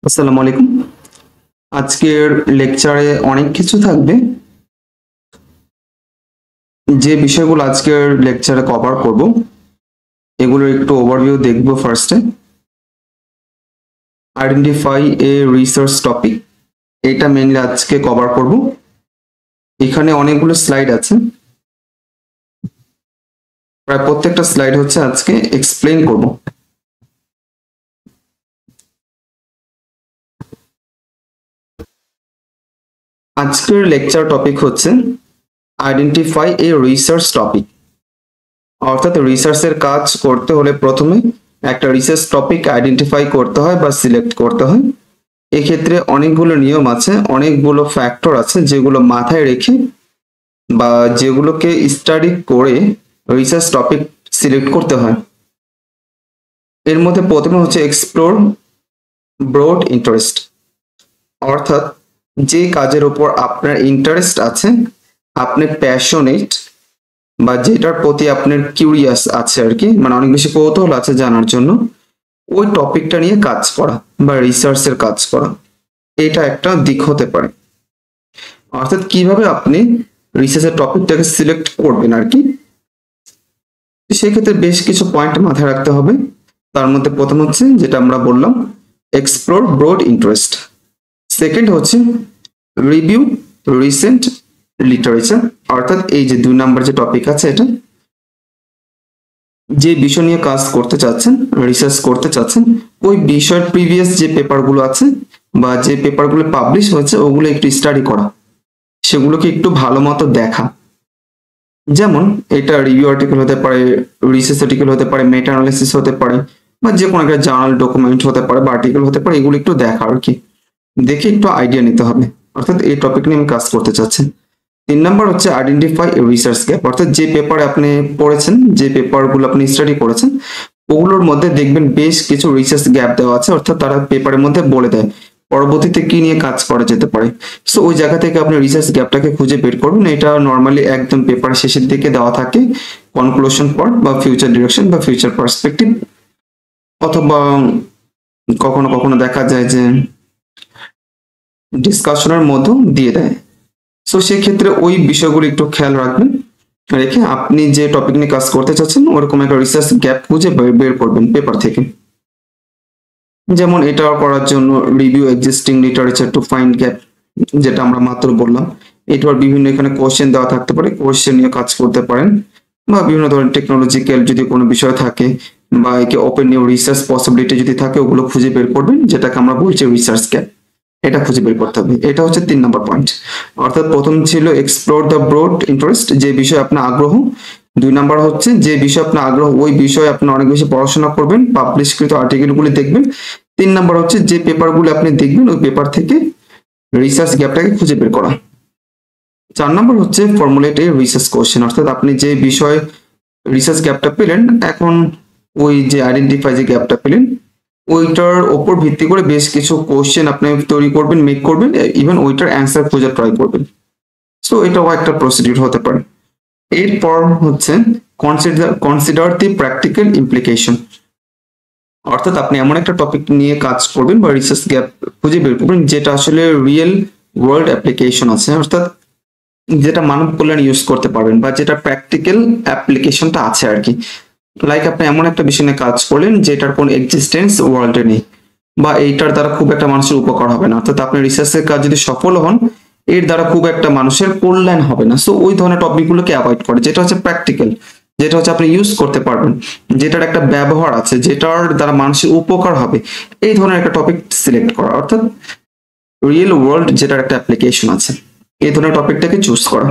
আসসালামু আলাইকুম। আজকের লেকচারে অনেক কিছু থাকবে। যে বিষয়গুলো আজকের লেকচারে কভার করব এগুলোর একটু ওভারভিউ দেখব। ফার্স্টে আইডেন্টিফাই এ রিসার্চ টপিক, এটা মেইনলি আজকে কভার করব। এখানে অনেকগুলো স্লাইড আছে, প্রায় প্রত্যেকটা স্লাইড হচ্ছে আজকে এক্সপ্লেইন করব। আজকের লেকচার টপিক হচ্ছে আইডেন্টিফাই এ রিসার্চ টপিক, অর্থাৎ রিসার্চের কাজ করতে হলে প্রথমে একটা রিসার্চ টপিক আইডেন্টিফাই করতে হয় বা সিলেক্ট করতে হয়। এক্ষেত্রে অনেকগুলো নিয়ম আছে, অনেকগুলো ফ্যাক্টর আছে যেগুলো মাথায় রেখে বা যেগুলোকে স্টাডি করে রিসার্চ টপিক সিলেক্ট করতে হয়। এর মধ্যে প্রথমে হচ্ছে এক্সপ্লোর ব্রড ইন্টারেস্ট, অর্থাৎ যে কাজের উপর আপনার ইন্টারেস্ট আছে, আপনি প্যাশনেট বা যেটার প্রতি আপনার কিউরিয়াস আছে আর কি, মানে অনেক বেশি কৌতূহল আছে জানার জন্য, ওই টপিকটা নিয়ে কাজ করা বা রিসার্চের কাজ করা, এটা একটা দিক হতে পারে। অর্থাৎ কিভাবে আপনি রিসার্চের টপিকটাকে সিলেক্ট করবেন আর কি, সেক্ষেত্রে বেশ কিছু পয়েন্ট মাথায় রাখতে হবে। তার মধ্যে প্রথম হচ্ছে যেটা আমরা বললাম এক্সপ্লোর ব্রড ইন্টারেস্ট, সেকেন্ড হচ্ছে রিভিউ রিসেন্ট লিটারেচার, অর্থাৎ এই যে 2 নাম্বার যে টপিক আছে, এটা যে বিষয় নিয়ে কাজ করতে চাচ্ছেন, রিসার্চ করতে চাচ্ছেন, ওই বিষয়ের প্রিভিয়াস যে পেপারগুলো আছে বা যে পেপারগুলো পাবলিশ হয়েছে ওগুলো একটু স্টাডি করা, সেগুলোকে একটু ভালো মতো দেখা। যেমন এটা রিভিউ আর্টিকেল হতে পারে, রিসার্চ আর্টিকেল হতে পারে, মেটা অ্যানালিসিস হতে পারে, বা যে কোনো একটা জার্নাল ডকুমেন্ট হতে পারে বা আর্টিকেল হতে পারে, এগুলো একটু দেখা আর কি, দেখে একটু আইডিয়া নিতে হবে। অর্থাৎ এই টপিক নিয়ে আমি কাজ করতে চাচ্ছি। 3 নাম্বার হচ্ছে আইডেন্টিফাই রিসার্চ গ্যাপ, অর্থাৎ যে পেপারে আপনি পড়েছেন, যে পেপারগুলো আপনি স্টাডি করেছেন, ওগুলোর মধ্যে দেখবেন বেশ কিছু রিসার্চ গ্যাপ দেওয়া আছে, অর্থাৎ তারা পেপারের মধ্যে বলে দেয় পরবর্তীতে কি নিয়ে কাজ করা যেতে পারে। সো ওই জায়গা থেকে আপনি রিসার্চ গ্যাপটাকে খুঁজে বের করবেন। এটা নর্মালি একদম পেপার শেষের দিকে দেওয়া থাকে, কনক্লুশন পার্ট বা ফিউচার ডিরেকশন বা ফিউচার পার্সপেক্টিভ, অথবা কখনো কখনো দেখা যায় যে ডিসকাশনের মধ্যেও দিয়ে দেয়। সো সেক্ষেত্রে ওই বিষয়গুলো একটু খেয়াল রাখবেন, রেখে আপনি যে টপিক নিয়ে কাজ করতে চাচ্ছেন ওরকম একটা রিসার্চ গ্যাপ খুঁজে বের করবেন পেপার থেকে। যেমন এটা করার জন্য review existing literature to find gap, যেটা আমরা মাত্র বললাম। এটার বিভিন্ন এখানে কোশ্চেন দেওয়া থাকতে পারে, কোশ্চেন নিয়ে কাজ করতে পারেন, বা বিভিন্ন ধরনের টেকনোলজিক্যাল যদি কোনো বিষয় থাকে বা একে ওপেন নিউ রিসার্চ পসিবিলিটি যদি থাকে, ওগুলো খুঁজে বের করবেন, যেটাকে আমরা বলছি রিসার্চ গ্যাপ। এটা খুঁজে বের করতে হবে। এটা হচ্ছে 3 নম্বর পয়েন্ট। অর্থাৎ প্রথম ছিল এক্সপ্লোর দ্য ব্রড ইন্টারেস্ট, যে বিষয়ে আপনার আগ্রহ। 2 নাম্বার হচ্ছে যে বিষয়ে আপনার আগ্রহ ওই বিষয়ে আপনি অনেক বেশি পড়াশোনা করবেন, পাবলিশকৃত আর্টিকেলগুলি দেখবেন। 3 নাম্বার হচ্ছে যে পেপারগুলো আপনি দেখবেন ওই পেপার থেকে রিসার্চ গ্যাপটাকে খুঁজে বের করা। 4 নাম্বার হচ্ছে ফর্মুলেট এ রিসার্চ কোশ্চেন, অর্থাৎ আপনি যে বিষয়ে রিসার্চ গ্যাপটা পেলেন, এখন ওই যে আইডেন্টিফাই যে গ্যাপটা পেলেন ওইটার ওপর ভিত্তি করে বেশ কিছু কোশ্চেন আপনি তৈরি করবেন, মেক করবেন, ইভেন ওইটার অ্যান্সার খোঁজার ট্রাই করবেন। সো এটাও একটা প্রসিডিউর হতে পারে। এরপর হচ্ছে কনসিডার দি প্র্যাকটিক্যাল ইমপ্লিকেশন, অর্থাৎ আপনি এমন একটা টপিক নিয়ে কাজ করবেন বা রিসার্চ গ্যাপ খুঁজে বের করবেন যেটা আসলে রিয়েল ওয়ার্ল্ড অ্যাপ্লিকেশন আছে, অর্থাৎ যেটা মানব কল্যাণ ইউজ করতে পারবেন বা যেটা প্র্যাকটিক্যাল অ্যাপ্লিকেশনটা আছে আর কি। লাইক আপনি এমন একটা বিষয় নিয়ে কাজ করলেন যেটার কোনো এক্সিস্টেন্স ওয়ার্ল্ডে নেই, বা এইটার দ্বারা খুব একটা মানুষের উপকার হবে না, অর্থাৎ আপনি রিসার্চের কাজ যদি সফল হন এর দ্বারা খুব একটা মানুষের কল্যাণ হবে না। সো ওই ধরনের টপিকগুলোকে অ্যাভয়েড করে, যেটা হচ্ছে প্র্যাকটিক্যাল, যেটা হচ্ছে আপনি ইউজ করতে পারবেন, যেটার একটা ব্যবহার আছে, যেটার দ্বারা মানুষের উপকার হবে, এই ধরনের একটা টপিক সিলেক্ট করা, অর্থাৎ রিয়েল ওয়ার্ল্ড যেটার একটা অ্যাপ্লিকেশন আছে, এই ধরনের টপিকটাকে চুজ করা।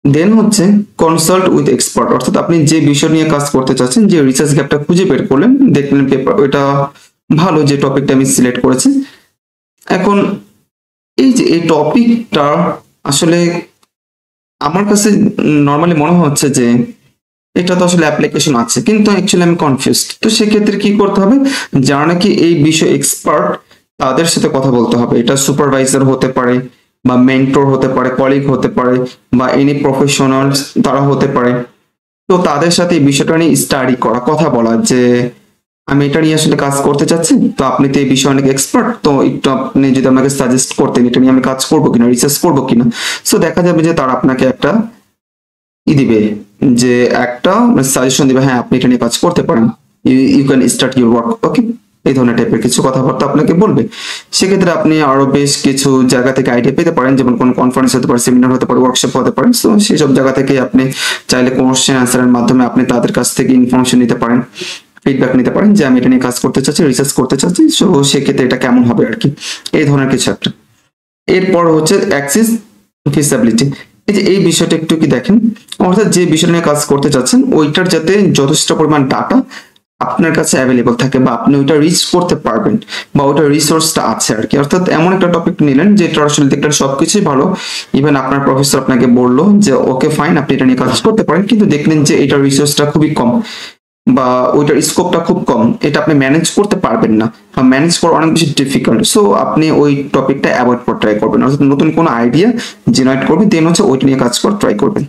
দেন হচ্ছে কনসাল্ট উইথ এক্সপার্ট, অর্থাৎ আপনি যে বিষয় নিয়ে কাজ করতে চাচ্ছেন, যে রিসার্চ গ্যাপটা খুঁজে বের করলেন, দেখলেন পেপার ওইটা ভালো, যে টপিকটা আমি সিলেক্ট করেছি। এখন এই যে এই টপিকটা আসলে আমার কাছে নর্মালি মনে হচ্ছে যে এটা তো আসলে অ্যাপ্লিকেশন আছে, কিন্তু অ্যাকচুয়ালি আমি কনফিউজড। তো সেক্ষেত্রে কি করতে হবে, যারা নাকি এই বিষয়ে এক্সপার্ট তাদের সাথে কথা বলতে হবে। এটা সুপারভাইজার হতে পারে বা মেন্টর হতে পারে, কলিগ হতে পারে, বা এনি প্রফেশনালস তারা হতে পারে। তো তাদের সাথে এই বিষয়টা নিয়ে স্টাডি করা, কথা বলা, যে আমি এটা নিয়ে আসলে কাজ করতে চাচ্ছি, তো আপনি তো এই বিষয়ে অনেক এক্সপার্ট, তো একটু আপনি যদি আমাকে সাজেস্ট করতেন এটা নিয়ে আমি কাজ করবো কিনা, রিসার্চ করবো কিনা। সো দেখা যাবে যে তারা আপনাকে একটা দিবে, যে একটা সাজেশন দিবে, হ্যাঁ আপনি এটা নিয়ে কাজ করতে পারেন, you can start your work, okay, এই ধরনের টাইপের কিছু কথাবার্তা আপনাকে বলবে। সেক্ষেত্রে আপনি আরো বেশ কিছু জায়গা থেকে আইডিয়া পেতে পারেন, যেমন কোনো কনফারেন্স হতে পারে, সেমিনার হতে পারে, ওয়ার্কশপ হতে পারে। তো সেসব জায়গা থেকে আপনি চাইলে কোশ্চেন আনসারের মাধ্যমে আপনি তাদের কাছ থেকে ইনফরমেশন নিতে পারেন, ফিডব্যাক নিতে পারেন যে আমি এটা নিয়ে কাজ করতে চাচ্ছি, রিসার্চ করতে চাচ্ছি, সো সেক্ষেত্রে এটা কেমন হবে আর কি, এই ধরনের কিছু একটা। এরপর হচ্ছে অ্যাক্সেস ফিজিবিলিটি। এই যে এই বিষয়টা একটু কি দেখেন, অর্থাৎ যে বিষয়টা নিয়ে কাজ করতে চাচ্ছেন ওইটার যাতে যথেষ্ট পরিমাণ ডাটা আপনার কাছে অ্যাভেলেবল থাকে, বা আপনি ওইটা রিচ করতে পারবেন, বা ওইটা রিসোর্সটা আছে আর কি। অর্থাৎ এমন একটা টপিক নিলেন যেটা আসলে দেখলেন সবকিছুই ভালো, ইভেন আপনার প্রফেসর আপনাকে বললো যে ওকে ফাইন আপনি এটা নিয়ে কাজ করতে পারেন, কিন্তু দেখলেন যে এটা রিসোর্সটা খুবই কম, বা ওইটার স্কোপটা খুব কম, এটা আপনি ম্যানেজ করতে পারবেন না, বা ম্যানেজ করা অনেক বেশি ডিফিকাল্ট। সো আপনি ওই টপিকটা অ্যাভয়েড করে ট্রাই করবেন, অর্থাৎ নতুন কোনো আইডিয়া জেনারেট করবেন, দেন হচ্ছে ওইটা নিয়ে কাজ করে ট্রাই করবেন।